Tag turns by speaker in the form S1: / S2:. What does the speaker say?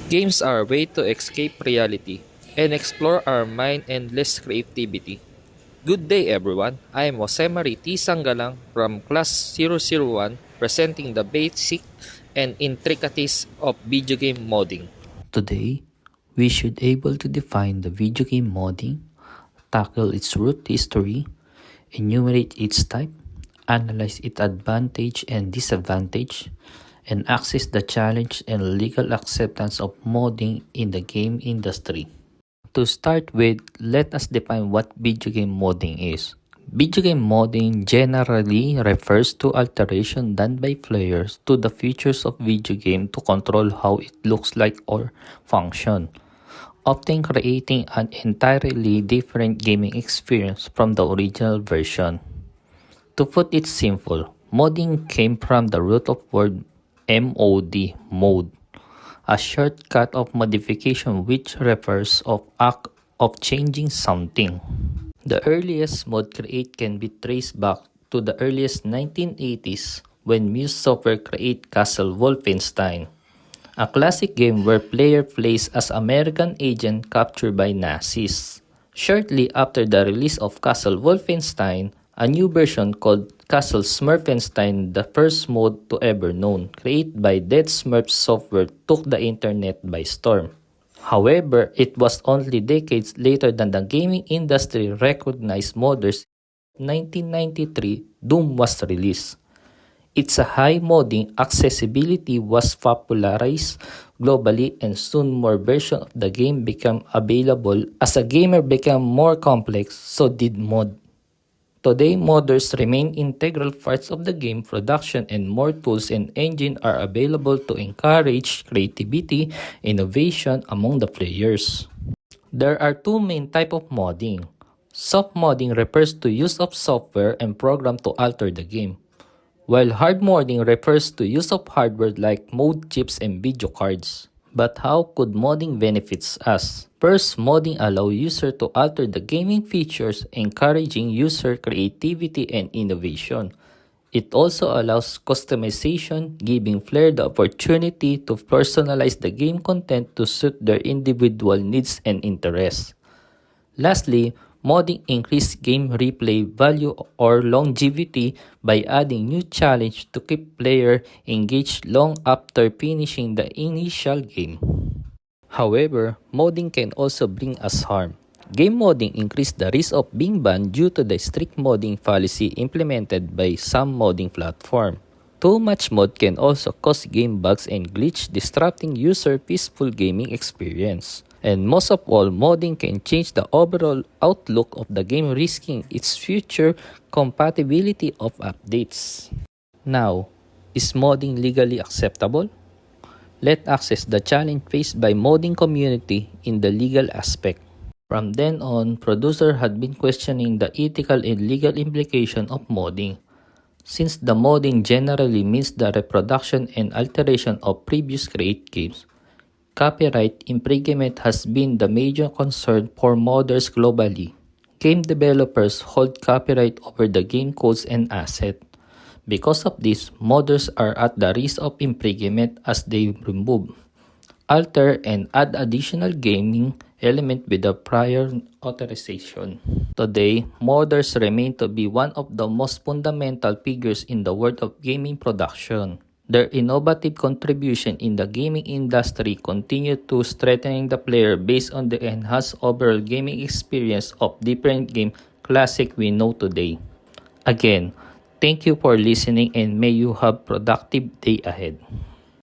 S1: Games are a way to escape reality and explore our mind and endless creativity. Good day everyone, I am Jose Mariti Sanggalang from Class 001 presenting the basic and intricacies of video game modding.
S2: Today, we should able to define the video game modding, tackle its root history, enumerate its type, analyze its advantage and disadvantage, and access the challenge and legal acceptance of modding in the game industry. To start with, let us define what video game modding is. Video game modding generally refers to alteration done by players to the features of video game to control how it looks like or function, often creating an entirely different gaming experience from the original version. To put it simple, modding came from the root of word mod, mode, a shortcut of modification which refers of act of changing something. The earliest mod create can be traced back to the earliest 1980s when Muse Software created Castle Wolfenstein, a classic game where player plays as American agent captured by Nazis. Shortly after the release of Castle Wolfenstein, a new version called Castle Smurfenstein, the first mod to ever known, created by Dead Smurf Software, took the internet by storm. However, it was only decades later that the gaming industry recognized modders. In 1993, Doom was released. Its high modding accessibility was popularized globally and soon more versions of the game became available. As a gamer became more complex, so did mod. Today, modders remain integral parts of the game production and more tools and engines are available to encourage creativity, innovation among the players. There are two main types of modding. Soft modding refers to use of software and program to alter the game, while hard modding refers to use of hardware like mod chips and video cards. But how could modding benefits us? First, modding allows users to alter the gaming features, encouraging user creativity and innovation. It also allows customization, giving players the opportunity to personalize the game content to suit their individual needs and interests. Lastly, modding increases game replay value or longevity by adding new challenge to keep player engaged long after finishing the initial game. However, modding can also bring us harm. Game modding increases the risk of being banned due to the strict modding policy implemented by some modding platforms. Too much mod can also cause game bugs and glitch, disrupting user peaceful gaming experience. And most of all, modding can change the overall outlook of the game, risking its future compatibility of updates. Now, is modding legally acceptable? Let's assess the challenge faced by modding community in the legal aspect. From then on, producers had been questioning the ethical and legal implication of modding. Since the modding generally means the reproduction and alteration of previous created games, copyright infringement has been the major concern for modders globally. Game developers hold copyright over the game codes and assets. Because of this, modders are at the risk of infringement as they remove, alter, and add additional gaming elements without prior authorization. Today, modders remain to be one of the most fundamental figures in the world of gaming production. Their innovative contribution in the gaming industry continue to strengthen the player based on the enhanced overall gaming experience of different game classics we know today. Again, thank you for listening and may you have productive day ahead.